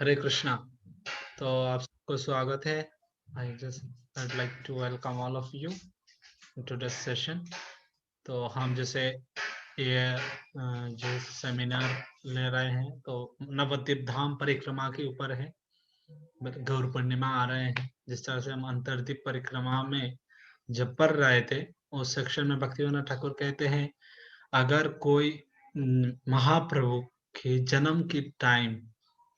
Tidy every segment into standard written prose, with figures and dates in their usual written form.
हरे कृष्णा। तो आप सबको स्वागत है। I'd like to welcome all of you to this session। तो हम जैसे ये जो सेमिनार ले रहे हैं तो नवद्वीप धाम परिक्रमा के ऊपर है। गौर पूर्णिमा आ रहे हैं, जिस तरह से हम अंतरद्वीप परिक्रमा में जब पढ़ रहे थे उस सेक्शन में भक्तिविनोद ठाकुर कहते हैं, अगर कोई महाप्रभु के जन्म की टाइम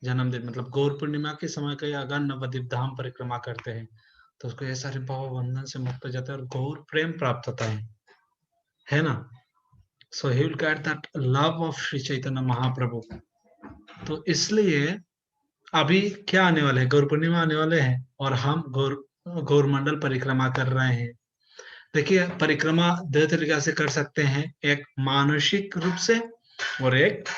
जन्मदिन मतलब गौर पूर्णिमा के समय का अगर नवद्वीप धाम परिक्रमा करते हैं तो उसको ये सारे भाव बंधन से मुक्त हो जाता है और गौर प्रेम प्राप्त होता है ना। So he will get that love of Shri Chaitanya Mahaprabhu. तो इसलिए अभी क्या आने वाले हैं, गौर पूर्णिमा आने वाले हैं और हम गौर मंडल परिक्रमा कर रहे हैं। देखिए, परिक्रमा दो तरीके से कर सकते हैं, एक मानसिक रूप से और एक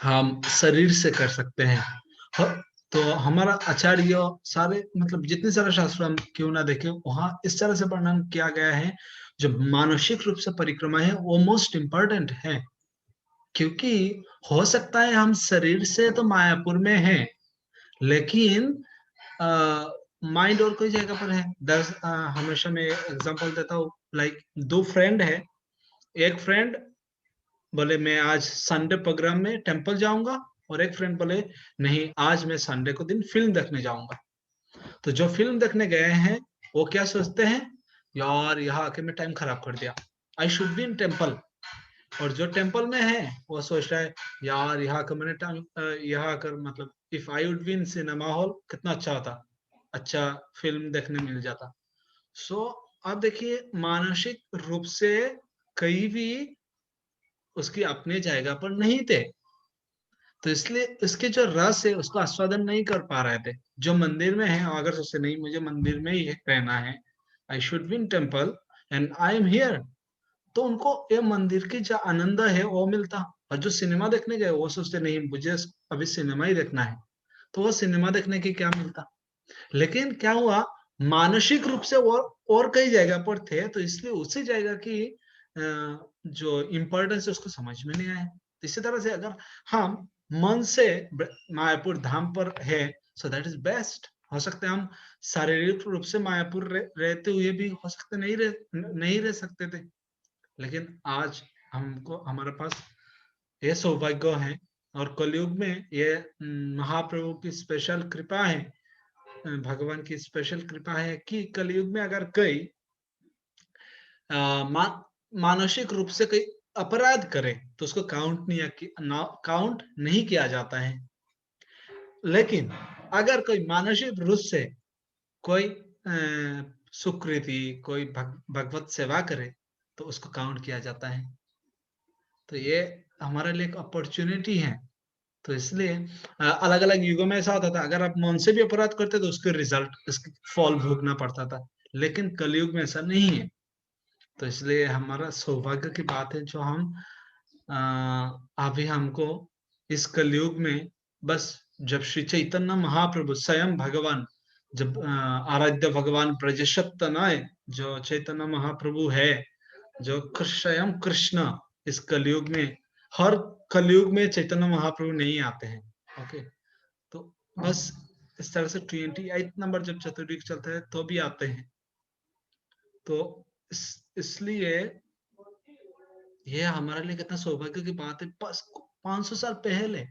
हम शरीर से कर सकते हैं। तो हमारा आचार्य सारे मतलब जितने सारे शास्त्र हम क्यों ना देखें, वहां इस तरह से वर्णन किया गया है। जो मानसिक रूप से परिक्रमा है वो मोस्ट इम्पोर्टेंट है, क्योंकि हो सकता है हम शरीर से तो मायापुर में हैं, लेकिन माइंड और कोई जगह पर है। हमेशा मैं एग्जांपल देता हूँ, लाइक दो फ्रेंड है। एक फ्रेंड बोले मैं आज संडे प्रोग्राम में टेंपल जाऊंगा, और एक फ्रेंड बोले नहीं आज मैं संडे को दिन फिल्म देखने जाऊंगा। तो जो फिल्म देखने गए हैं वो क्या सोचते हैं, यार यहाँ आके मैं टाइम खराब कर दिया, I should be in temple. और जो टेम्पल में है वो सोच रहा है, यार यहाँ आकर मैंने टाइम यहाँ आकर मतलब if I would be in cinema hall कितना अच्छा होता, अच्छा फिल्म देखने मिल जाता। सो आप देखिए, मानसिक रूप से कहीं भी उसकी अपने जायगा पर नहीं थे, तो इसलिए इसके जो रस है उसको आस्वादन नहीं कर पा रहे थे। जो मंदिर में है अगर सोचते नहीं मुझे मंदिर में ही रहना है, I should be in temple and I am here, तो उनको ये मंदिर की जो आनंद है वो मिलता। और जो सिनेमा देखने गए वो सोचते नहीं मुझे अभी सिनेमा ही देखना है, तो वो सिनेमा देखने की क्या मिलता। लेकिन क्या हुआ, मानसिक रूप से वो और कई जगह पर थे, तो इसलिए उसी जगह की जो इम्पोर्टेंस है उसको समझ में नहीं आया। इसी तरह से अगर हम मन से मायापुर धाम पर है, सो दैट इज बेस्ट। हो सकते हम शारीरिक रूप से मायापुर रहते हुए भी हो सकते नहीं रह सकते थे, लेकिन आज हमको हमारे पास ये सौभाग्य है। और कलयुग में ये महाप्रभु की स्पेशल कृपा है, भगवान की स्पेशल कृपा है कि कलयुग में अगर कोई मानसिक रूप से कोई अपराध करे तो उसको काउंट नहीं किया जाता है। लेकिन अगर कोई मानसिक रूप से कोई सुकृति कोई भगवत सेवा करे तो उसको काउंट किया जाता है। तो ये हमारे लिए एक अपॉर्चुनिटी है। तो इसलिए अलग अलग युगों में ऐसा होता था, अगर आप मन से भी अपराध करते तो उसके रिजल्ट उसके फल भोगना पड़ता था, लेकिन कलयुग में ऐसा नहीं है। तो इसलिए हमारा सौभाग्य की बात है जो हम अभी हमको इस कलयुग में बस जब श्री चैतन्य महाप्रभु स्वयं भगवान, जब आराध्य भगवान ब्रजशत तनय जो चैतन्य महाप्रभु है, जो स्वयं कृष्ण इस कलयुग में, हर कलयुग में चैतन्य महाप्रभु नहीं आते हैं। ओके, तो बस इस तरह से 28 नंबर जब चतुर्युग चलता है तो भी आते हैं। तो इसलिए ये हमारे लिए कितना सौभाग्य की बात है। बस 500 साल पहले,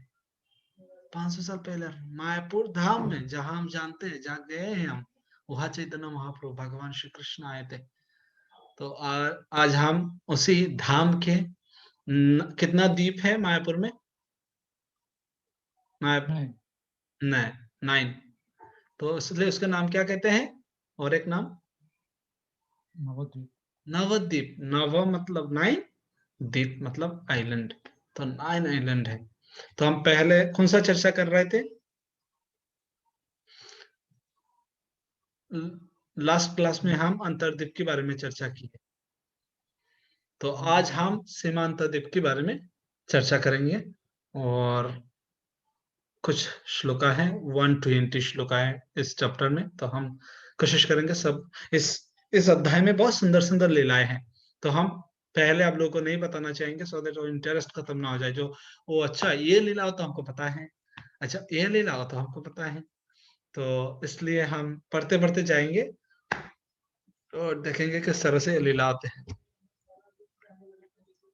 500 साल पहले मायापुर धाम में जहां हम जानते हैं जहां गए हैं हम, वहां चैतन्य महाप्रभु भगवान श्री कृष्ण आए थे। तो आज हम उसी धाम के कितना द्वीप है मायापुर में? मायापुर नहीं, 9। तो इसलिए उसका नाम क्या कहते हैं, और एक नाम नवद्वीप। नवद्वीप। नव मतलब 9, द्वीप मतलब आइलैंड, तो 9 आइलैंड है। तो हम पहले कौन सा चर्चा कर रहे थे? लास्ट क्लास में हम अंतरद्वीप के बारे में चर्चा की है। तो आज हम सीमांत द्वीप के बारे में चर्चा करेंगे, और कुछ श्लोका है, 120 श्लोका है इस चैप्टर में। तो हम कोशिश करेंगे सब इस अध्याय में बहुत सुंदर सुंदर लीलाएं हैं। तो हम पहले आप लोगों को नहीं बताना चाहेंगे, सो दैट इंटरेस्ट खत्म ना हो जाए। जो वो अच्छा ये लीला हो तो हमको पता है, अच्छा ये लीला हो तो हमको पता है, तो इसलिए हम पढ़ते पढ़ते जाएंगे और देखेंगे किस तरह से ये लीला आते हैं।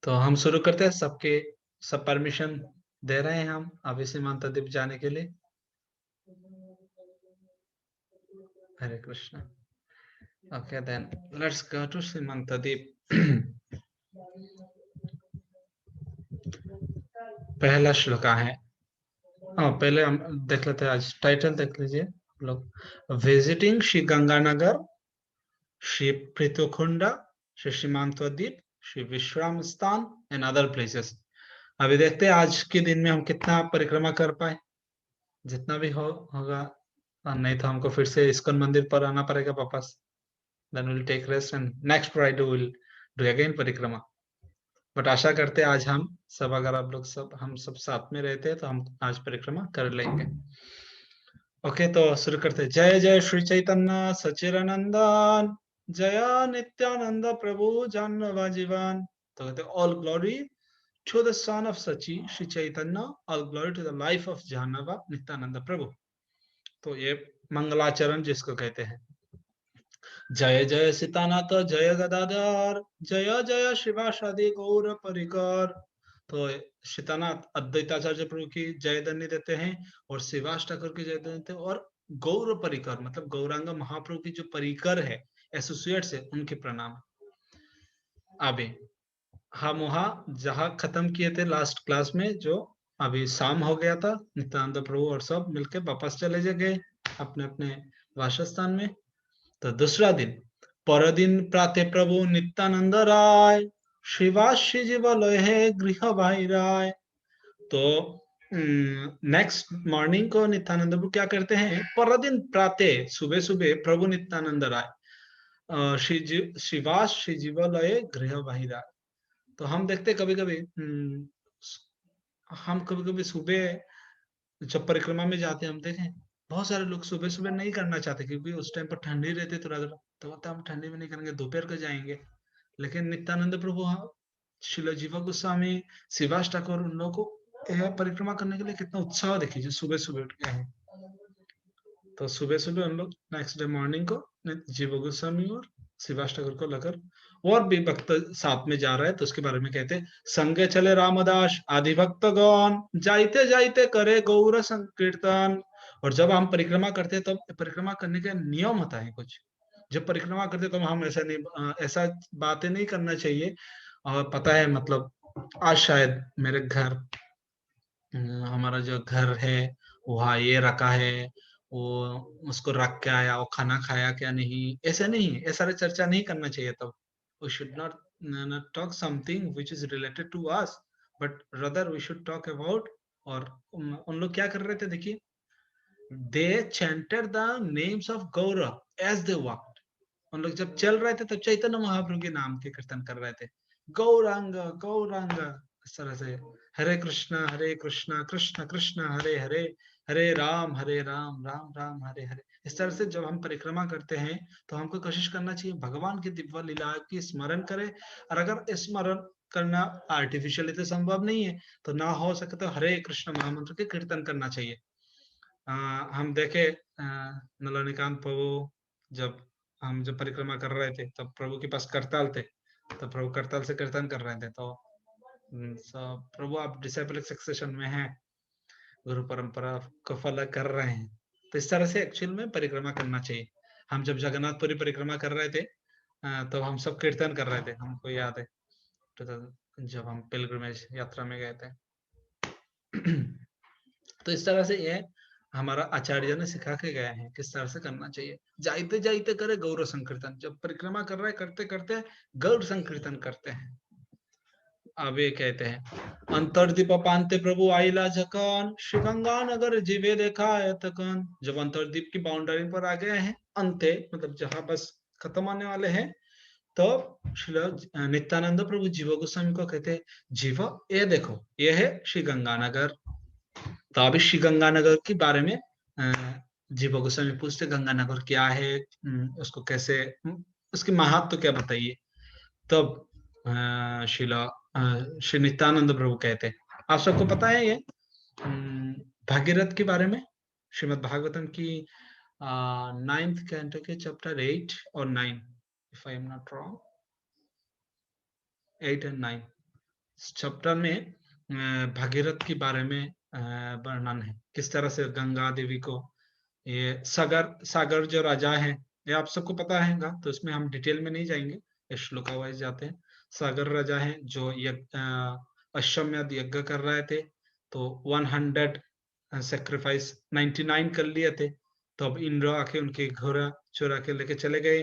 तो हम शुरू करते हैं। सब परमिशन दे रहे हैं हम अभी सीमांत द्वीप जाने के लिए। Hare Krishna. Okay then let's go to Simant Dweep. पहला श्लोक है। पहले हम देख लेते हैं, आज टाइटल देख लीजिए आप लोग। विजिटिंग श्री गंगानगर, श्री पृथुकुंड, श्री सीमांत द्वीप, श्री विश्राम स्थान एंड अदर प्लेसेस। अभी देखते हैं आज के दिन में हम कितना परिक्रमा कर पाए। जितना भी होगा, नहीं तो हमको फिर से इस्कॉन मंदिर पर आना पड़ेगा वापस। Then we'll take rest and next Friday we'll do again परिक्रमा। बट आशा करते हैं आज हम सब, अगर आप लोग सब हम सब साथ में रहते हैं तो हम आज परिक्रमा कर लेंगे। ओके तो शुरू करते हैं। जय जय श्री चैतन्य सच्चिदानंद, जय नित्यानंद प्रभु जान्नवा जीवन। तो कहते all glory to the son of Sachi, Shri Chaitanya, all glory to the life of Jhanava, Nityananda Prabhu. तो ये मंगलाचरण जिसको कहते हैं। जय जय सीतानाथ जय गदाधर, जय जय शिवासादि गौर परिकर। तो सीतानाथ अद्वैताचार्य प्रभु की जय ध्वनि देते हैं और शिवास ठाकुर की जय ध्वनि देते हैं, और गौर परिकर मतलब गौरांग महाप्रभु की जो परिकर है एसोसिएट से उनके प्रणाम। अभी हम वहाँ जहाँ खत्म किए थे लास्ट क्लास में, जो अभी शाम हो गया था, नित्यानंद प्रभु और सब मिलके वापस चले गए अपने अपने वासस्थान में। तो दूसरा दिन परदिन प्रातः प्रभु नित्यानंद राय, शिवाशी जीवलय है गृह भाई राय। तो नेक्स्ट मॉर्निंग को नित्यानंद प्रभु क्या करते हैं, परदिन प्रातः सुबह सुबह प्रभु नित्यानंद राय शिवास श्री जीवलय गृह भाई राय। तो हम देखते कभी कभी हम कभी कभी सुबह जब परिक्रमा में जाते हैं हम देखें बहुत सारे लोग सुबह सुबह नहीं करना चाहते क्योंकि उस टाइम पर ठंडी रहती है थोड़ा थोड़ा, तो हम ठंडी में नहीं करेंगे, दोपहर को जाएंगे। लेकिन नित्यानंद प्रभु शिला जीवा गोस्वामी, शिवास ठाकुर, उन लोगों को यह परिक्रमा करने के लिए कितना उत्साह देखिए जो सुबह सुबह उठ गए हैं। तो सुबह सुबह हम लोग नेक्स्ट डे मॉर्निंग को जीवा गोस्वामी और शिवास ठाकुर को लेकर और भी भक्त साथ में जा रहा है, तो उसके बारे में कहते हैं संगे चले रामदास आदि भक्त गण, जाइते जाइते करे गौर संकीर्तन। और जब हम परिक्रमा करते हैं तब परिक्रमा करने का नियम होता है कुछ। जब परिक्रमा करते तो हम ऐसा नहीं, ऐसा बातें नहीं करना चाहिए। और पता है मतलब आज शायद मेरे घर, हमारा जो घर है वहाँ ये रखा है, वो उसको रख के आया, वो खाना खाया क्या नहीं, ऐसा नहीं है, ऐसा चर्चा नहीं करना चाहिए। तब we should not talk something which is related to us, but rather we should talk about। और उन लोग क्या कर रहे थे देखिए, they chanted the names of Gaura as they walked। उन लोग जब चल रहे थे तो चैतन्य महाप्रभु के नाम के कीर्तन कर रहे थे, गौरांग गौरांग, इस तरह से हरे कृष्णा कृष्ण कृष्ण हरे हरे, हरे राम राम राम हरे हरे। इस तरह से जब हम परिक्रमा करते हैं तो हमको कोशिश करना चाहिए भगवान की दिव्य लीला की स्मरण करें। और अगर स्मरण करना आर्टिफिशियली तो संभव नहीं है, तो ना हो सके तो हरे कृष्ण महामंत्र के कीर्तन करना चाहिए। हम देखे नलनिकांत प्रभु, जब परिक्रमा कर रहे थे तब प्रभु के पास करताल थे, तो प्रभु करताल से कीर्तन कर रहे थे। तो प्रभु आप डिसाइपल सक्सेशन में हैं, गुरु परंपरा को फॉलो कर रहे हैं, तो इस तरह से एक्चुअल में परिक्रमा करना चाहिए। हम जब जगन्नाथपुरी परिक्रमा कर रहे थे तो हम सब कीर्तन कर रहे थे, हमको याद है, तो जब हम पिलग्रिमेज यात्रा में गए थे। तो इस तरह से ये हमारा आचार्य ने सिखा के गए हैं किस तरह से करना चाहिए। जाइते जाइते करे गौर संकीर्तन, जब परिक्रमा कर रहे करते करते गौर संकीर्तन करते हैं। अब ये कहते हैं अंतरदीप पांते प्रभु आइला जकन, श्री गंगा नगर जीवे देखा तकन। जब अंतरदीप की बाउंड्री पर आ गए हैं, अंते मतलब जहां बस खत्म होने वाले हैं, तो नित्यानंद प्रभु जीव गोस्वामी को कहते हैं जीव ये देखो ये है श्री गंगानगर। तो अभी श्री गंगानगर के बारे में जीव गोस्वामी पूछते गंगानगर क्या है, उसको कैसे, उसकी महत्व क्या बताइए। तब श्री नित्यानंद प्रभु कहते हैं आप सबको पता है ये भागीरथ के बारे में श्रीमद् भागवतम की 9th कैंटो के चैप्टर 8 और 9, if I am not wrong, 8 and 9 chapter में भागीरथ के बारे में वर्णन है, किस तरह से गंगा देवी को, ये सागर जो राजा है, ये आप सबको पता है, तो इसमें हम डिटेल में नहीं जाएंगे, श्लोका वाइज जाते हैं। सागर राजा है जो अश्वमेध यज्ञ कर रहे थे, तो 100 सेक्रीफाइस 99 कर लिए थे, तो अब इंद्र आके उनके घोड़ा चुरा के लेके चले गए।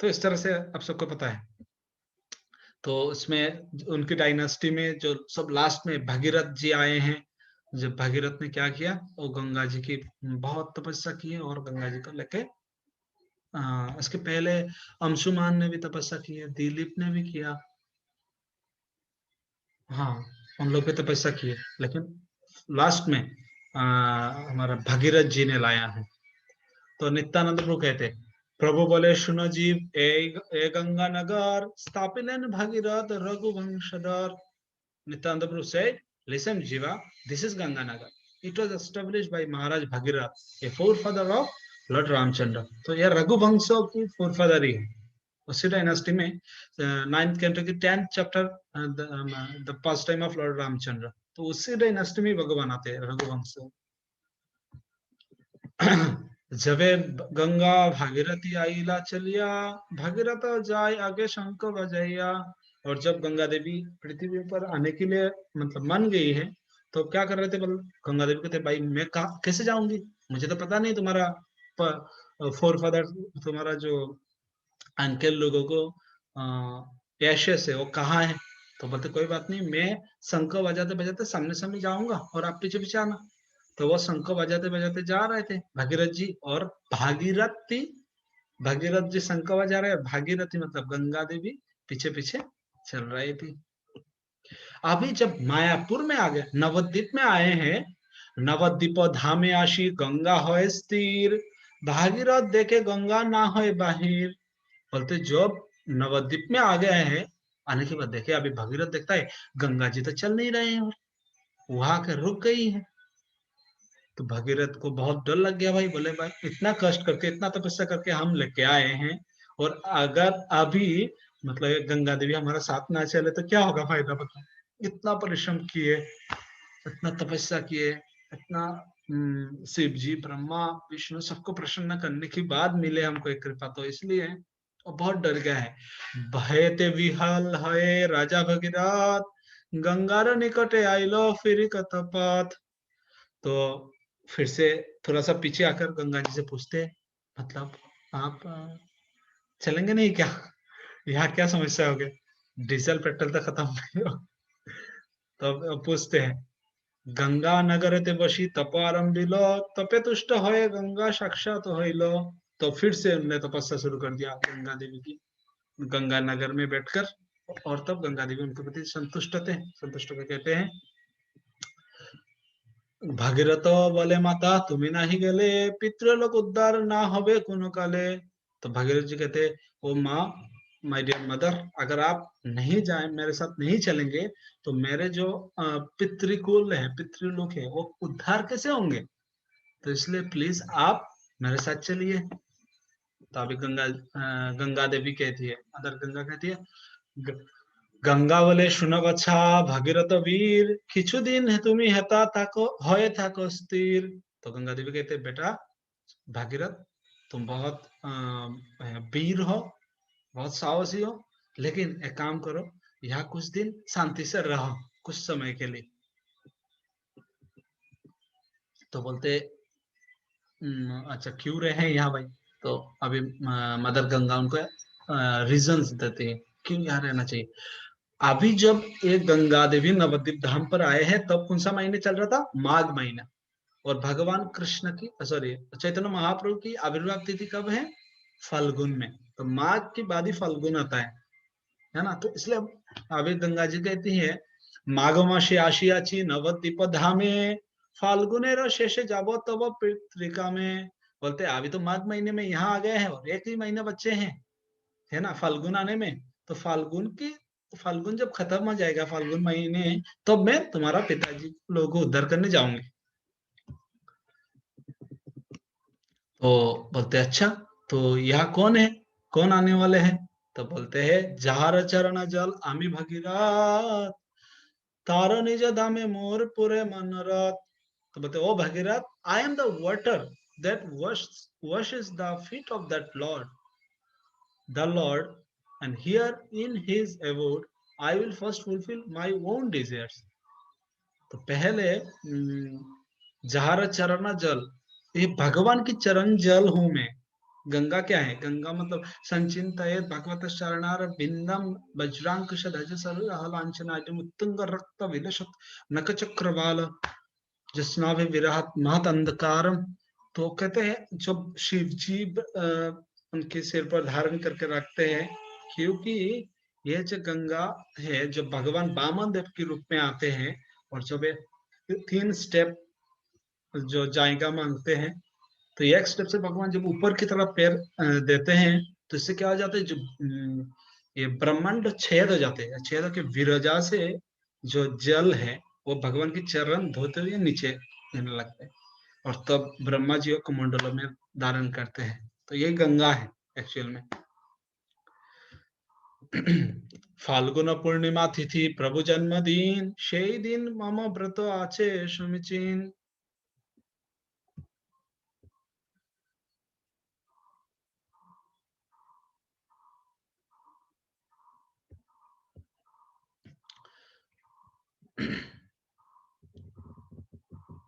तो इस तरह से आप सबको पता है। तो इसमें उनकी डायनेस्टी में जो सब लास्ट में भगीरथ जी आए हैं, जब भगीरथ ने क्या किया, वो गंगा जी की बहुत तपस्या की है, और गंगा जी को लेके इसके पहले अंशुमान ने भी तपस्या की है, दिलीप ने भी किया, हाँ उन लोग भी तपस्या की है, लेकिन लास्ट में हमारा भगीरथ जी ने लाया है। तो नित्यानंद प्रभु कहते, प्रभु बोले सुनो जीव, ए Ganga Nagar स्थापिलेन Bhagirath रघुवंशधर। Nityananda Prabhu said, listen Jiva, this is Ganganagar. It was established by Maharaj Bhagirath, a forefather of Lord Ramchandra. तो यह रघुवंशों की forefather ही है। उसी डायनेस्टी में 9th कैंटो की 10th chapter the past time of Lord Ramchandra, तो उसी डायनेस्टी में भगवान आते हैं, रघुवंश। जबे गंगा भागीरथी आईला चलिया, भागीरथ जाय आगे शंख बजैया। और जब गंगा देवी पृथ्वी पर आने के लिए मतलब मान गई है, तो क्या कर रहे थे, गंगा देवी कहते, भाई मैं कैसे जाऊंगी, मुझे तो पता नहीं तुम्हारा फोर फादर, तुम्हारा जो अंकल लोगों को एशेस है वो कहाँ है। तो बोलते कोई बात नहीं, मैं शंख बजाते बजाते सामने सामने जाऊंगा और आप पीछे पीछे आना। तो वो शंख बजाते बजाते जा रहे थे भागीरथ जी, और भागीरथ जी शंख बजा रहे, भागीरथी मतलब गंगा देवी पीछे पीछे चल रही थी। अभी जब मायापुर में आ गए, नवद्वीप में आए हैं, नवद्वीप धामे आशी गंगा होए स्थिर, भागीरथ देखे गंगा ना होए बाहिर। बोलते जब नवद्वीप में आ गए हैं, आने के बाद देखे अभी भागीरथ देखता है गंगा जी तो चल नहीं रहे हैं, और वहां के रुक गई है। तो भगीरथ को बहुत डर लग गया, भाई बोले भाई इतना कष्ट करके इतना तपस्या करके हम लेके आए हैं, और अगर अभी मतलब गंगा देवी हमारा साथ ना चले तो क्या होगा, फायदा बता। इतना परिश्रम किए, इतना तपस्या किए, इतना शिव जी ब्रह्मा विष्णु सबको प्रसन्न करने के बाद मिले हमको एक कृपा, तो इसलिए वो बहुत डर गया है। भयते विहल है राजा भगीरथ, गंगार निकटे आइलो फिर कतपथ। तो फिर से थोड़ा सा पीछे आकर गंगा जी से पूछते, मतलब आप चलेंगे नहीं क्या, यहाँ क्या समस्या हो गई, डीजल पेट्रोल तो खत्म नहीं हो। तो पूछते हैं, गंगा नगर ते बसी तप आरंभिलो, तपे तुष्ट होए गंगा साक्षात होइलो। तो फिर से उन्होंने तपस्या शुरू कर दिया गंगा देवी की, गंगा नगर में बैठकर, और तब गंगा देवी उनके प्रति संतुष्ट थे, संतुष्ट होकर कहते हैं, भागीरथ बोले माता तुम्हें नहीं गले, पितृलोक उद्धार ना होवे कोनो काले। तो भागीरथ जी कहते, ओ माँ, माय डियर मदर, अगर आप नहीं जाए, मेरे साथ नहीं चलेंगे, तो मेरे जो पितृकुल है, पितृलोक है, वो उद्धार कैसे होंगे, तो इसलिए प्लीज आप मेरे साथ चलिए। तो अभी गंगा देवी कहती है, मदर गंगा कहती है, गंगा बोले सुनो बच्चा भागीरथ वीर, किछु दिन है तुम्हें हेता थाको होए थाको स्थिर। तो गंगा देवी कहते, बेटा भागीरथ, तुम बहुत वीर हो, बहुत साहसी हो, लेकिन एक काम करो, यहाँ कुछ दिन शांति से रहो, कुछ समय के लिए। तो बोलते अच्छा क्यों रहे यहाँ भाई। तो अभी मदर गंगा उनको रीजंस देते हैं क्यों यहाँ रहना चाहिए। अभी जब एक गंगा देवी नवद्वीप धाम पर आए हैं, तब कौन सा महीने चल रहा था, माघ महीना, और भगवान कृष्ण की सॉरी चैतन्य महाप्रभु की आविर्भाव तिथि कब है, फाल्गुन में। तो माघ के बाद ही फाल्गुन आता है ना। तो इसलिए अभी गंगा जी कहती है, माघ मासे आशियाची नवद्वीप धामे, फाल्गुनेर शेषे जाबो तब पत्रिका में। बोलते अभी तो माघ महीने में यहाँ आ गए हैं, और एक ही महीने बच्चे हैं, है ना, फाल्गुन आने में। तो फाल्गुन जब खत्म हो जाएगा, फाल्गुन महीने, तब मैं तुम्हारा पिताजी लोगों को उद्धार करने जाऊंगी। तो बोलते अच्छा, तो यहाँ कौन है, कौन आने वाले हैं? तो बोलते हैं जार चरण जल आमी भगीरथ, तार निज धामे मोर पुरे मनरत। तो बोलते O Bhagirath, I am the water that washes the feet of that Lord, the Lord, and here in his abode I will first fulfill my own desires. तो पहले जहार चरण जल, ये भगवान की चरण जल हूं मैं। गंगा क्या है? गंगा मतलब संचिंतयेत भगवत शरणार बिंदम वज्रांकुश ध्वज सरलांचनाट्य उत्तुंग रक्त विलसत नख चक्रवाल जस्नाभि विराट महत अंधकारम। तो कहते हैं जब शिव जी उनके सिर पर धारण करके रखते हैं, क्योंकि ये जो गंगा है, जब भगवान वामन देव के रूप में आते हैं और जब ये 3 स्टेप जो जाएगा मांगते हैं, तो एक स्टेप से भगवान जब ऊपर की तरफ पैर देते हैं, तो इससे क्या हो जाता है, जो ये ब्रह्मांड छेद हो जाते हैं, छेद के विरजा से जो जल है वो भगवान की चरण धोते हुए नीचे गिरने लगते हैं, और तब ब्रह्मा जी को कमंडलों में धारण करते हैं। तो ये गंगा है एक्चुअल में। फाल्गुन पूर्णिमा तिथि प्रभु जन्मदिन, সেই दिन मम व्रत आचे समीचीन।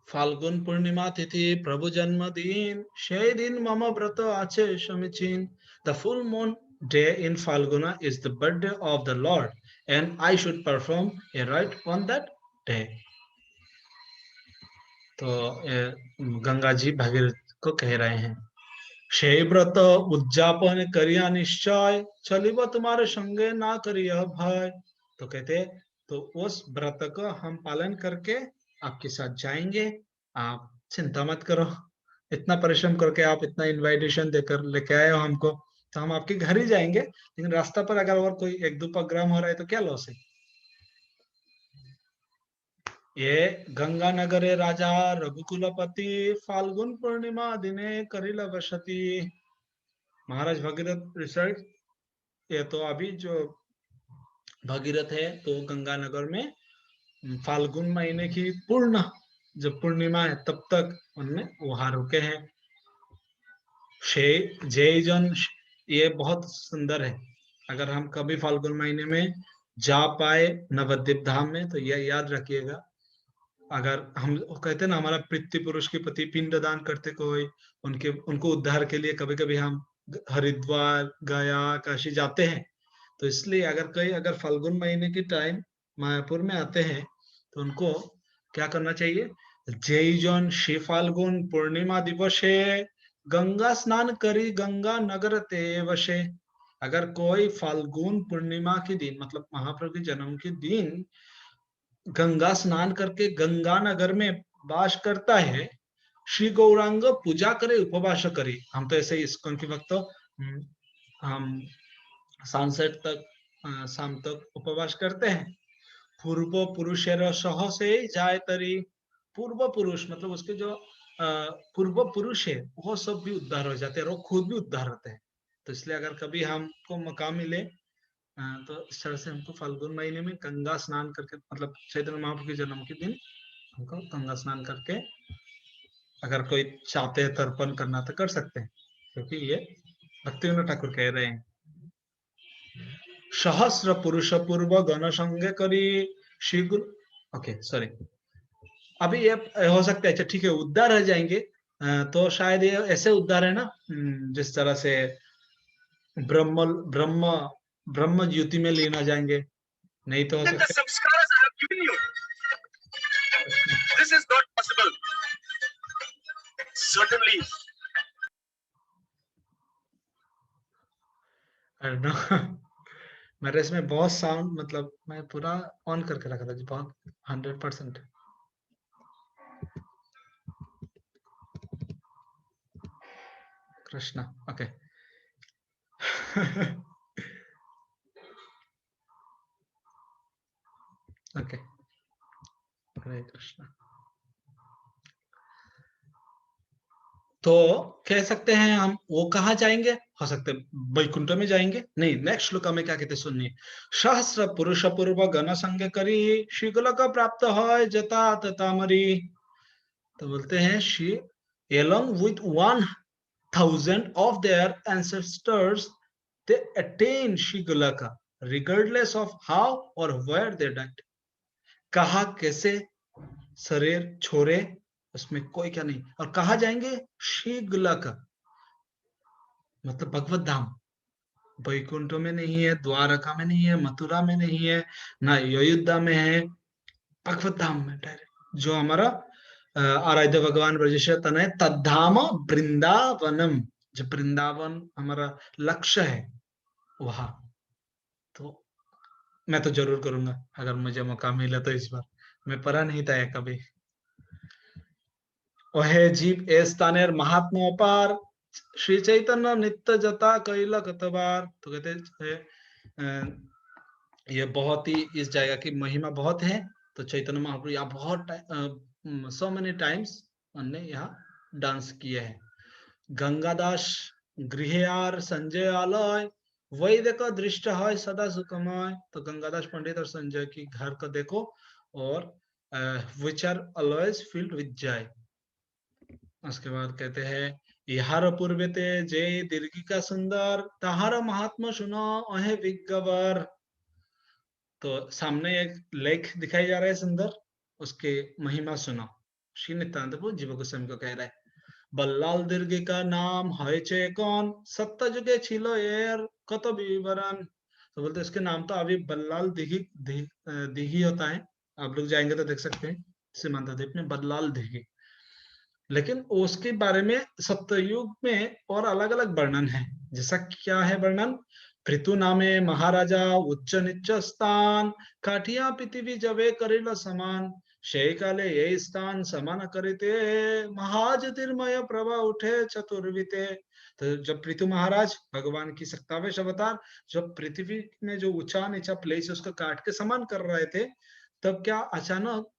फाल्गुन पूर्णिमा तिथि प्रभु जन्मदिन, সেই दिन मम व्रत आचे समीचीन। The full moon day in Falguna is the birthday of the Lord, and I should perform a rite on that day. तो गंगा जी भगीरथ को कह रहे हैं, সেই व्रत उद्यापन करिया निश्चय, चलिब तुम्हारे संगे ना करिया भय। तो कहते, तो उस व्रत को हम पालन करके आपके साथ जाएंगे, आप चिंता मत करो। इतना परिश्रम करके आप इतना इनविटेशन देकर लेके आए हो हमको, तो हम आपके घर ही जाएंगे, लेकिन रास्ता पर अगर और कोई 1-2 प्रोग्राम हो रहा है तो क्या लॉस है। ये गंगा नगरे राजा रघुकुलपति, फाल्गुन पूर्णिमा दिने करिल बसती। महाराज भगीरथ रिसर्च, ये तो अभी जो भगीरथ है तो गंगा नगर में फाल्गुन महीने की पूर्ण जब पूर्णिमा है तब तक उनने वहां रुके हैं। जय जन, ये बहुत सुंदर है। अगर हम कभी फाल्गुन महीने में जा पाए नवद्वीप धाम में तो यह याद रखिएगा। अगर हम कहते हैं ना, हमारा पितृ पुरुष के प्रति पिंड दान करते कोई, उनके उनको उद्धार के लिए कभी कभी हम हरिद्वार गया काशी जाते हैं। तो इसलिए अगर कोई अगर फाल्गुन महीने की टाइम मायापुर में आते हैं तो उनको क्या करना चाहिए, जय जन श्री फाल्गुन पूर्णिमा दिवसे गंगा स्नान करी गंगा नगर ते वशे। अगर कोई फाल्गुन पूर्णिमा के दिन मतलब महाप्रभु के जन्म के दिन गंगा स्नान करके गंगा नगर में वास करता है, श्री गौरांग पूजा करे उपवास करे। हम तो ऐसे इस्कॉन के भक्त, हम सनसेट तक शाम तक उपवास करते हैं। पूर्व पुरुषेर सह से जाय तरी, पूर्व पुरुष मतलब उसके जो पूर्व पुरुष है वो सब भी उद्धार हो जाते हैं और वो खुद भी उद्धार होते हैं। तो इसलिए अगर कभी हमको मौका मिले तो इस तरह से हमको फाल्गुन महीने में गंगा स्नान करके मतलब चैतन्य महाप्रभु के जन्म के दिन हमको गंगा स्नान करके अगर कोई चाहते हैं तर्पण करना तो कर सकते हैं, क्योंकि ये भक्तिविनोद ठाकुर कह रहे हैं, सहस्र पुरुष पूर्व गण संगे करी श्री गुरु। ओके सॉरी, अभी ये हो सकता है, अच्छा ठीक है उद्धार रह जाएंगे। तो शायद ये ऐसे उद्धार है ना, जिस तरह से ब्रह्म ब्रह्म ब्रह्म ज्योति में लीन हो जाएंगे, नहीं तो हो सकता This is not possible. Certainly. मेरे इसमें बहुत साउंड मतलब मैं पूरा ऑन करके रखा था जी, बहुत 100%। कृष्णा ओके। ओके, हरे कृष्णा। तो कह सकते हैं हम वो कहाँ जाएंगे, हो सकते वैकुंठ में जाएंगे। नहीं, नेक्स्ट श्लोक में क्या कहते सुनिए। सहस्र पुरुष पूर्व गण संग करी शीघ्र का प्राप्त है जता तता मरी। तो बोलते हैं she along with 1000 of their ancestors they attain Shigalaka regardless of how or where they died। कहा कैसे शरीर छोड़े उसमें कोई क्या नहीं, और कहा जाएंगे शीघ्रलका मतलब भगवत धाम। वैकुंठ में नहीं है, द्वारका में नहीं है, मथुरा में नहीं है, ना अयोध्या में है, भगवत धाम में डायरेक्ट। जो हमारा आराध्य भगवान ब्रजेश्वर तनय तद्धाम वृंदावनम, जो वृंदावन हमारा लक्ष्य है वहां। तो मैं तो जरूर करूंगा अगर मुझे मौका मिला तो। इस बार मैं पढ़ा नहीं था ये कभी। वह जीव ए स्थानेर महात्मा अपार श्री चैतन्य नित्य जता कैल कतबार। तो कहते हैं ये बहुत ही इस जगह की महिमा बहुत है। तो चैतन्य महाप्रभु यहाँ बहुत सो मेनी टाइम्स उन्होंने यहाँ डांस किए हैं। गंगादास गृहयार संजय आलय वैदिक दृष्ट है सदा सुखमय। तो गंगादास पंडित और संजय की घर को देखो, और which are always filled with joy. उसके बाद कहते हैं इहार पूर्वेते जय दीर्घी का सुंदर तहार महात्मा सुनो अहे विज्ञवर। तो सामने एक लेख दिखाई जा रहा है सुंदर, उसके महिमा सुनो। श्री नित्यानंद प्रभु जीव गोस्वामी को कह रहा है बल्लाल दीर्घ का नाम है चे कौन सत्य जुगे छिलो एर कत विवरण। तो बोलते इसके नाम तो अभी बल्लाल दिघी दिघी होता है। आप लोग जाएंगे तो देख सकते हैं सीमांत द्वीप में बल्लाल दिघी। लेकिन उसके बारे में सत्ययुग में और अलग अलग वर्णन है। जैसा क्या है वर्णन, पृथु नामे महाराजा उच्च नीच स्थान काठिया पृथ्वी जबे करिल समान शय काले ये स्थान समान करिते महाज्योतिर्मय प्रभा उठे चतुर्विते। तो जब पृथु महाराज भगवान की सत्तावेश अवतार जब पृथ्वी में जो ऊंचा नीचा प्लेस उसको काट के समान कर रहे थे, तब क्या अचानक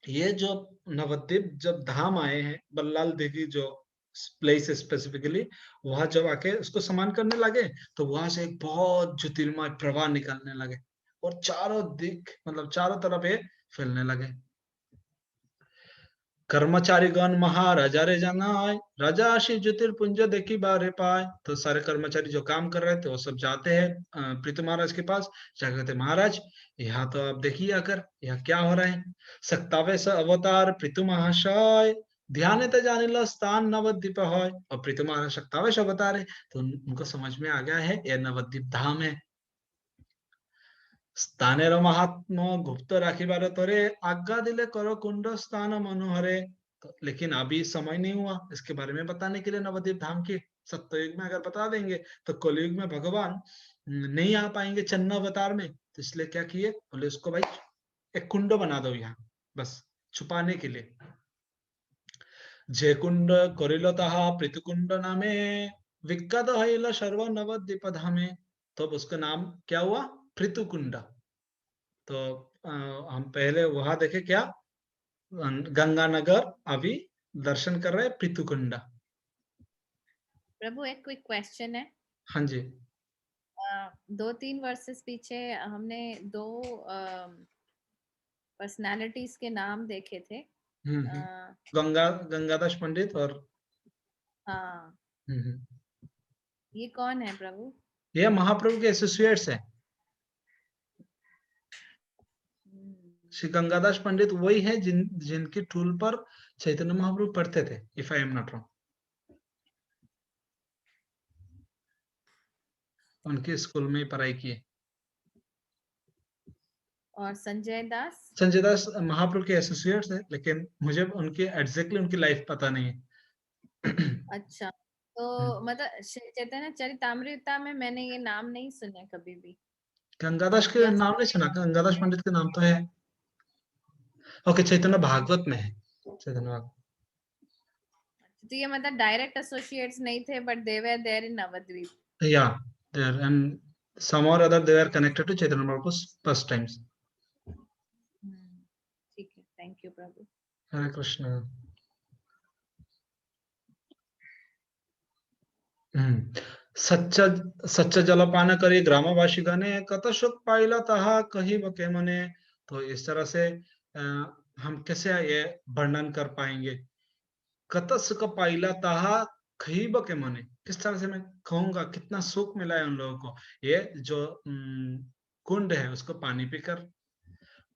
ये जो नवद्वीप जब धाम आए हैं बल्लाल देवी जो प्लेस स्पेसिफिकली, वहां जब आके उसको समान करने लगे तो वहां से एक बहुत ज्योतिर्मय प्रवाह निकलने लगे और चारों दिक मतलब चारों तरफ ये फैलने लगे। कर्मचारी गण महाराजा रे जनाए राजा आशी ज्योतिर्पुंज देखी बारे पाए। तो सारे कर्मचारी जो काम कर रहे थे वो सब जाते हैं पृथु महाराज के पास, क्या कहते महाराज यहाँ तो आप देखिए आकर यहाँ क्या हो रहा है। सक्तावे स अवतार पृथु महाशय ध्यान ते जाने लो स्थान नवद्वीप है। और पृथु महाराज सक्तावेश अवतार है तो उनको समझ में आ गया है यह नवद्वीप धाम है। स्थानेर महात्मा गुप्त राखिबार तोरे आज्ञा दिले करो कुंड स्थान मनोहरे। तो लेकिन अभी समय नहीं हुआ इसके बारे में बताने के लिए नवद्वीप धाम के। सत्ययुग में अगर बता देंगे तो कलयुग में भगवान नहीं आ पाएंगे चन्न अवतार में। तो इसलिए क्या किए, बोले उसको भाई एक कुंड बना दो यहाँ बस छुपाने के लिए। जे कुंड करिल ताहा पृथुकुंड नामे विख्यात हईल सर्व नवद्वीप धामे। तो अब उसका नाम क्या हुआ, पृथुकुंड। तो हम पहले वहां देखे क्या, गंगानगर अभी दर्शन कर रहे हैं पृथुकुंडा। प्रभु एक क्विक क्वेश्चन है। हाँ जी। 2-3 वर्सेस पीछे हमने 2 पर्सनालिटीज के नाम देखे थे। गंगादास पंडित और हाँ ये कौन है प्रभु? ये महाप्रभु के एसोसिएट्स हैं। श्री गंगादास पंडित वही है जिनकी टूल पर चैतन्य महाप्रभु पढ़ते थे, if I am not wrong. उनके स्कूल में ही पढ़ाई की है। और संजय दास महाप्रभु के एसोसिएट्स है, लेकिन मुझे उनकी एग्जैक्टली उनकी लाइफ पता नहीं है। अच्छा, तो मतलब चैतन्य चरितामृता में मैंने ये नाम नहीं सुने कभी भी। गंगादास के नाम नहीं सुना, गंगादास पंडित के नाम तो है। ओके, चैतन्य भागवत में है चैतन्य भागवत। तो ये मतलब डायरेक्ट एसोसिएट्स नहीं थे, but they were there in Navadvip. या there and some or other they are connected to Chaitanya Mahaprabhu first times. ठीक है, थैंक यू प्रभु। हरे कृष्ण। सच्चा सच्चा जलपान करी ग्रामवासी गणे कत सुख पाइला तहा कही बके मने। तो इस तरह से हम कैसे ये वर्णन कर पाएंगे। कत सुख पाइला तहा कही बके मने, किस तरह से मैं कहूंगा कितना सुख मिला है उन लोगों को। ये जो कुंड है उसको पानी पीकर।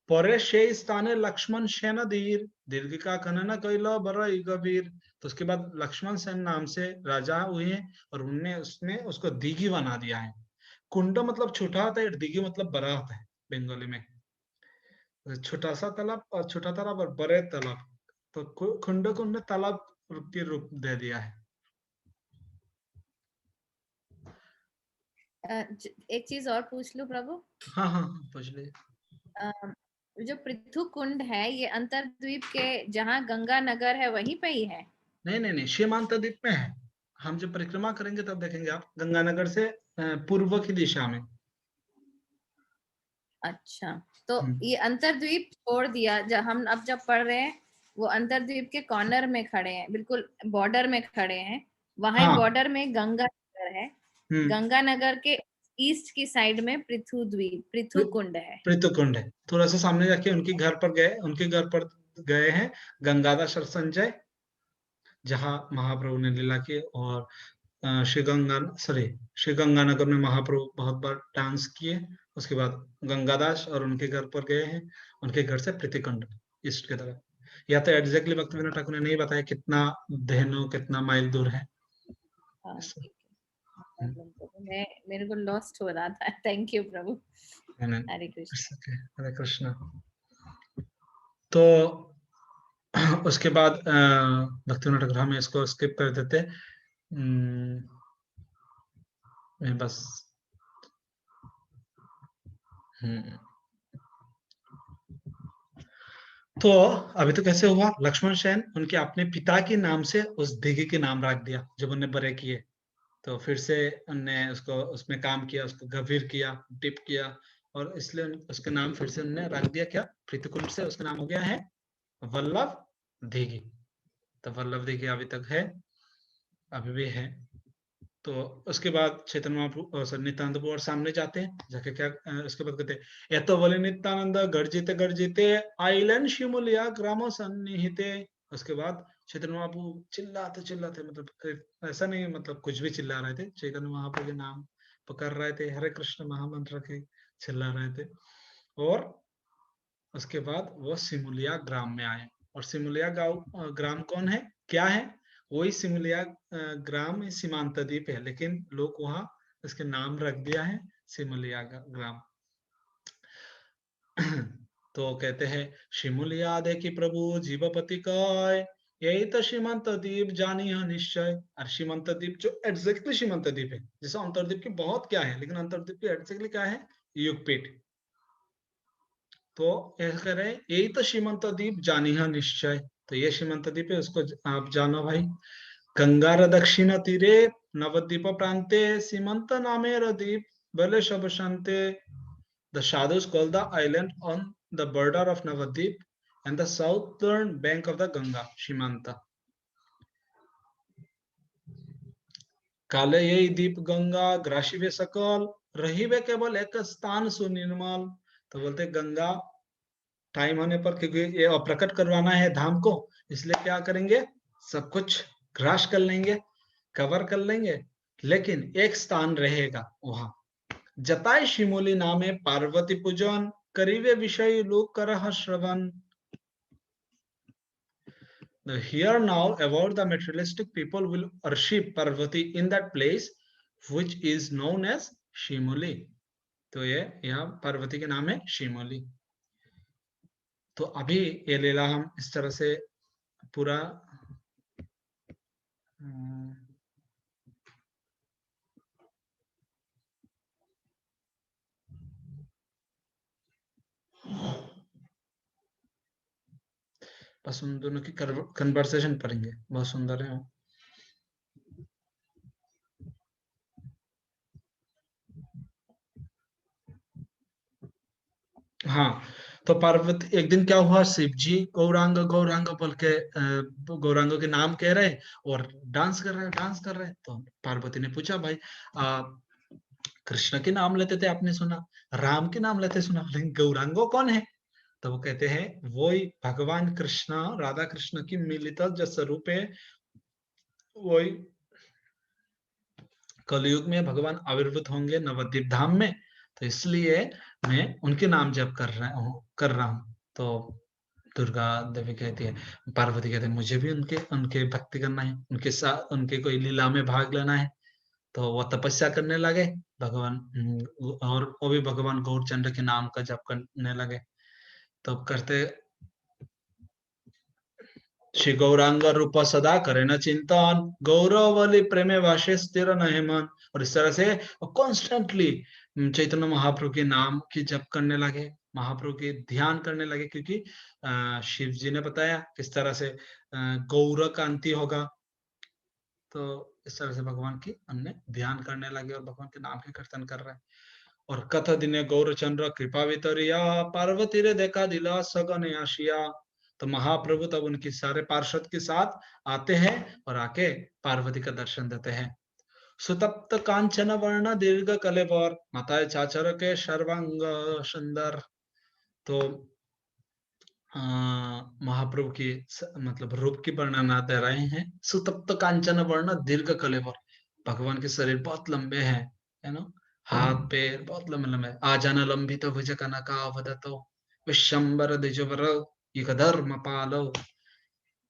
परे से स्थाने लक्ष्मण सेन धीर दीर्घ का खनन कैलो बरई गभीर। तो उसके बाद लक्ष्मण सेन नाम से राजा हुए और उनने उसने उसको दीघी बना दिया है। कुंड मतलब छोटा होता है, दीघी मतलब बड़ा होता है बंगाली में। छोटा सा तालाब और छोटा तालाब और बड़े तालाब, तो कुंड कुंड तालाब के रूप दे दिया है। एक चीज और पूछ लूं प्रभु। हाँ हाँ हाँ, पूछ लीजिए। अ, जो पृथु कुंड है ये अंतरद्वीप के जहाँ गंगा नगर है वहीं पे ही है? नहीं नहीं नहीं, सीमांत द्वीप में है। हम जब परिक्रमा करेंगे तब देखेंगे आप, गंगानगर से पूर्व की दिशा में। अच्छा, तो हम्म, ये अंतरद्वीप छोड़ दिया, जब हम अब जब पढ़ रहे हैं वो अंतरद्वीप के कॉर्नर में खड़े हैं, बिल्कुल बॉर्डर में खड़े हैं। वहां हाँ। बॉर्डर में गंगा नगर है। हम्म। गंगा नगर के ईस्ट की साइड में पृथु द्वीप, पृथु कुंड है। पृथुकुंड है, थोड़ा सा सामने जाके उनके घर पर गए, उनके घर पर गए हैं। गंगादास और संजय, जहाँ महाप्रभु ने लीला की। और श्री गंगानगर में महाप्रभु बहुत बार डांस किए। उसके बाद गंगादास और उनके घर पर गए हैं। उनके घर से पृथुकुंड ईस्ट की तरफ। या तो एग्जैक्टली भक्तिविनोद ठाकुर ने नहीं बताया कितना देहनो कितना माइल दूर है। हाँ ठीक है, प्रॉब्लम प्रभु, मैं मेरे को लॉस्ट हो रहा था। थैंक यू प्रभु। हरे कृष्ण। हरे कृष्णा। तो उसके बाद भक्तिविनोद ठाकुर हम इसको स्किप कर देते। मैं बस हम्म, तो अभी तो कैसे हुआ, लक्ष्मण सेन उनके अपने पिता के नाम से उस दिघी के नाम रख दिया जब उन्हें बड़े किए। तो फिर से उनने उसको उसमें काम किया, उसको गंभीर किया, डिप किया। और इसलिए उसका नाम फिर से उन्होंने रख दिया क्या, पृथुकुंड से उसका नाम हो गया है वल्लभ दिघी। तो वल्लभ दिघी अभी तक है, अभी भी है। तो उसके बाद चैतन्य महाप्रभु सर नित्यानंद प्रभु और सामने जाते हैं, जाके क्या उसके बाद कहते हैं, ये तो बोले नित्यानंद गर्जिते गर्जिते आइलन शिमुलिया ग्रामो सन्निहिते। उसके बाद चैतन्य महाप्रभु चिल्लाते चिल्लाते, मतलब ऐसा नहीं मतलब कुछ भी चिल्ला रहे थे, चैतन्य महाप्रभु के नाम पकड़ रहे थे, हरे कृष्ण महामंत्र के चिल्ला रहे थे। और उसके बाद वो सिमुलिया ग्राम में आए। और सिमुलिया गांव ग्राम कौन है, क्या है, वही सिमुलिया ग्राम सीमांत द्वीप है, लेकिन लोग वहां इसके नाम रख दिया है सिमुलिया ग्राम। तो कहते हैं, शिमुलिया देखी प्रभु जीवपति काय, यही तो सीमांत द्वीप जानी है निश्चय। और सीमांत द्वीप जो एग्जैक्टली सीमांत द्वीप है, जैसे अंतर्द्वीप की बहुत क्या है, लेकिन अंतर्द्वीप की एग्जैक्टली क्या है, युगपीठ। तो ऐसा कह रहे हैं, यही तो सीमंत द्वीप जानी है निश्चय। तो ये सीमंत द्वीप है, उसको आप जानो भाई। गंगार दक्षिण तीरे नवद्वीप प्रांते सीमंत नामेर द्वीप बले शब शांते। The shadows call the island on the border of Navadvip and the southern bank of the Ganga, Shimanta. काले यही दीप गंगा ग्रासिवे सकल, रही वे केवल एक स्थान सुनिर्मल। तो बोलते गंगा टाइम होने पर, क्योंकि ये प्रकट करवाना है धाम को, इसलिए क्या करेंगे, सब कुछ ग्रास कर लेंगे, कवर कर लेंगे, लेकिन एक स्थान रहेगा वहां, जताय शिमोली नामे पार्वती पूजन, करीबे विषय लोक करह श्रवण। Here now about the materialistic people will worship Parvati in that place which is known as Shimoli. तो ये यहाँ पार्वती के नाम है शिमोली। तो अभी ये लीला हम इस तरह से पूरा बस उन दोनों की कन्वर्सेशन पढ़ेंगे, बहुत सुंदर है। हाँ, तो पार्वती एक दिन क्या हुआ, शिव जी गौरांग गौरांग बोल के गौरांग के नाम कह रहे और डांस कर रहे। तो पार्वती ने पूछा, भाई कृष्ण के नाम लेते थे आपने सुना, राम के नाम लेते सुना, लेकिन गौरांगो कौन है? तो वो कहते हैं वही भगवान कृष्ण राधा कृष्ण की मिलित जो स्वरूप है, वही कलयुग में भगवान आविर्भूत होंगे नवद्वीप धाम में, तो इसलिए मैं उनके नाम जप कर रहा हूँ। तो दुर्गा देवी कहती है, पार्वती कहते हैं मुझे भी उनके उनके भक्ति करना है, उनके साथ उनके कोई लीला में भाग लेना है। तो वो तपस्या करने लगे भगवान, और वो भी भगवान गौरचंद्र के नाम का जप करने लगे। तो करते श्री गौरांग रूप सदा करे न चिंतन, गौरवली प्रेमे वासे स्थिर न मन। और इस तरह से कॉन्स्टेंटली चैतन्य महाप्रभु के नाम की जप करने लगे, महाप्रभु के ध्यान करने लगे, क्योंकि शिव जी ने बताया किस तरह से गौर कांति होगा। तो इस तरह से भगवान की अन्य ध्यान करने लगे और भगवान के नाम के कीर्तन कर रहे हैं। और कथ दिने गौरचंद्र कृपा वितरिया, पार्वती रे देखा दिला सगन आशिया। तो महाप्रभु तब उनके सारे पार्षद के साथ आते हैं और आके पार्वती का दर्शन देते हैं। सुतप्त कांचन वर्ण दीर्घ कलेवर, माताएं चाचर के सर्वांग सुंदर। तो महाप्रभु की मतलब रूप की वर्णना दे रहे हैं। सुतप्त कांचन वर्ण दीर्घ कलेवर, भगवान के शरीर बहुत लंबे हैं, है ना, हाथ पैर बहुत लंबे लंबे। आजान लंबित भुज कनका वदतो, विश्वम्बर द्विजवर इक धर्म पालो।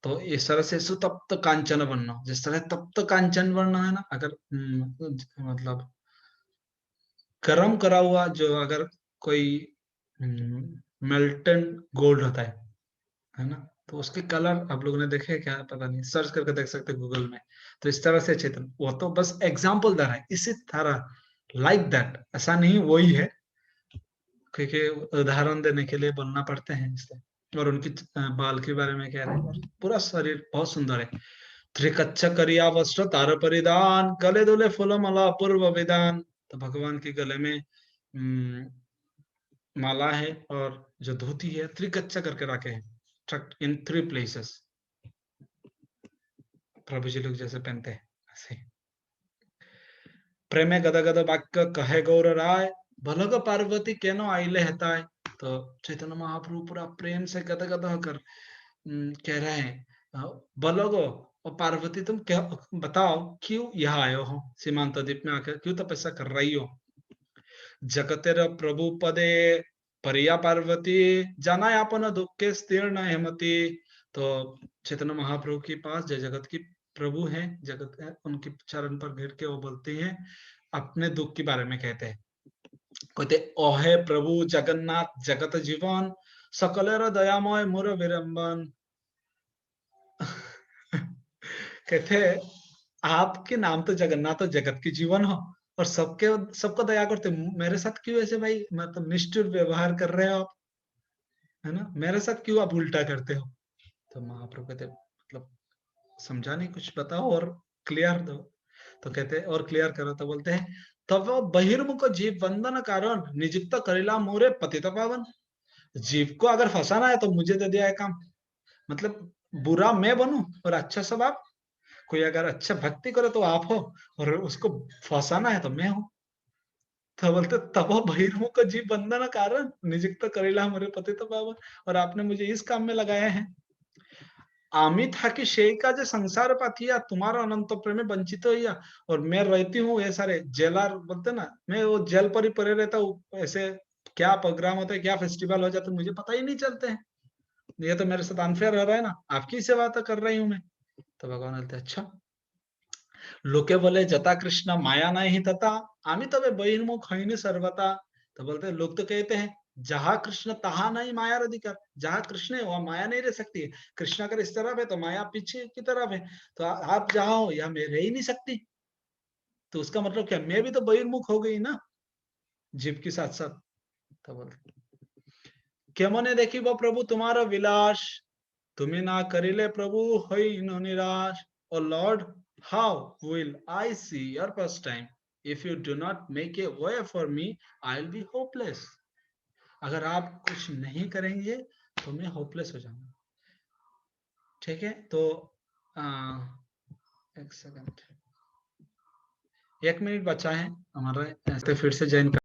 तो इस तरह से सुतप्त कांचन वर्ण, जिस तरह तप्त कांचन वर्ण है ना, अगर मतलब गर्म करा हुआ, जो अगर कोई मेल्टन गोल्ड होता है ना, तो उसके कलर आप लोगों ने देखे क्या, पता नहीं, सर्च करके देख सकते गूगल में। तो इस तरह से चेतन, वो तो बस एग्जाम्पल दे रहा है, इसी तरह लाइक दैट, ऐसा नहीं वही है, क्योंकि उदाहरण देने के लिए बोलना पड़ते हैं इससे। और उनकी बाल के बारे में कह रहे हैं, पूरा शरीर बहुत सुंदर है। त्रिकच्छ करिया वस्त्र तार परिधान, गले दुले फूल मला पूर्व विधान। तो भगवान के गले में माला है और जो धोती है त्रिकच्छ करके रखे हैं, tucked in 3 places। प्रभु जी लोग जैसे पहनते हैं ऐसे। प्रेमे गद गद वाक्य कहे गौर राय, भलग पार्वती केनो आइले हेताय। तो चैतन्य महाप्रभु पूरा प्रेम से गद गद होकर कह रहे हैं, बलोगो और पार्वती तुम क्या बताओ, क्यों यहाँ आए हो सीमांत द्वीप में आकर, क्यों तपस्या कर रही हो? जगतेर प्रभु पदे परिया पार्वती, जाना अपन दुख के स्थिर न हेमती। तो चैतन्य महाप्रभु के पास जय जगत की प्रभु हैं, जगत है, उनके चरण पर गिर के वो बोलते हैं, अपने दुख के बारे में कहते हैं, कहते ओहे प्रभु जगन्नाथ जगत जीवन, सकलेर दयामय मुर विरंबन। कहते आपके नाम तो जगन्नाथ और जगत के जीवन हो, और सबको दया करते, मेरे साथ क्यों ऐसे भाई मतलब निष्ठुर व्यवहार कर रहे हो आप, है ना, मेरे साथ क्यों आप उल्टा करते हो? तो महाप्रभु कहते मतलब समझा नहीं, कुछ बताओ और क्लियर दो। तो कहते और क्लियर करो, तो बोलते हैं तब बहिर्मुख जीव बंधन कारण, नियुक्त करेला मोरे पतित पावन। जीव को अगर फंसाना है तो मुझे दे दिया है काम, मतलब बुरा मैं बनूं और अच्छा सब आप। कोई अगर अच्छा भक्ति करे तो आप हो, और उसको फंसाना है तो मैं हूं। तो बोलते तब बहिर्मुख जीव बंधन कारण, नियुक्त करेला मोरे पतित पावन। और आपने मुझे इस काम में लगाया है। आमी था कि शेई का जो संसार पाथिया, तुम्हारा अनंत प्रेम में वंचित हो या। और मैं रहती हूँ ये सारे जेलर बोलते ना, मैं वो जेल पर ही पड़े रहता हूँ, ऐसे क्या प्रोग्राम होता है, क्या फेस्टिवल हो जाता है, मुझे पता ही नहीं चलते हैं। ये तो मेरे साथ अनफेयर हो रहा है ना, आपकी सेवा तो कर रही हूँ मैं। तो भगवान बोलते अच्छा, लोके बोले जता कृष्ण माया नहीं तथा, आमी तबे बहिर्मुख हईनी सर्वता। तो बोलते लोग तो कहते हैं जहां कृष्ण तहा नहीं माया अधिकार, जहां कृष्ण है वहां माया नहीं रह सकती है। कृष्ण अगर इस तरफ है तो माया पीछे की तरफ है, तो आप जहां हो या मैं रह ही नहीं सकती। तो उसका मतलब क्या, मैं भी तो बहिर्मुख हो गई ना जीव के साथ साथ। तो बोलते केमने देखी वो प्रभु तुम्हारा विलास, तुम्हें ना करिले प्रभु होई नो निराश। O Lord, how will I see your first time, if you do not make a way for me, I will be hopeless. अगर आप कुछ नहीं करेंगे तो मैं होपलेस हो जाऊंगा। ठीक है, तो एक सेकंड, 1 मिनट बचा है हमारा, ऐसे फिर से ज्वाइन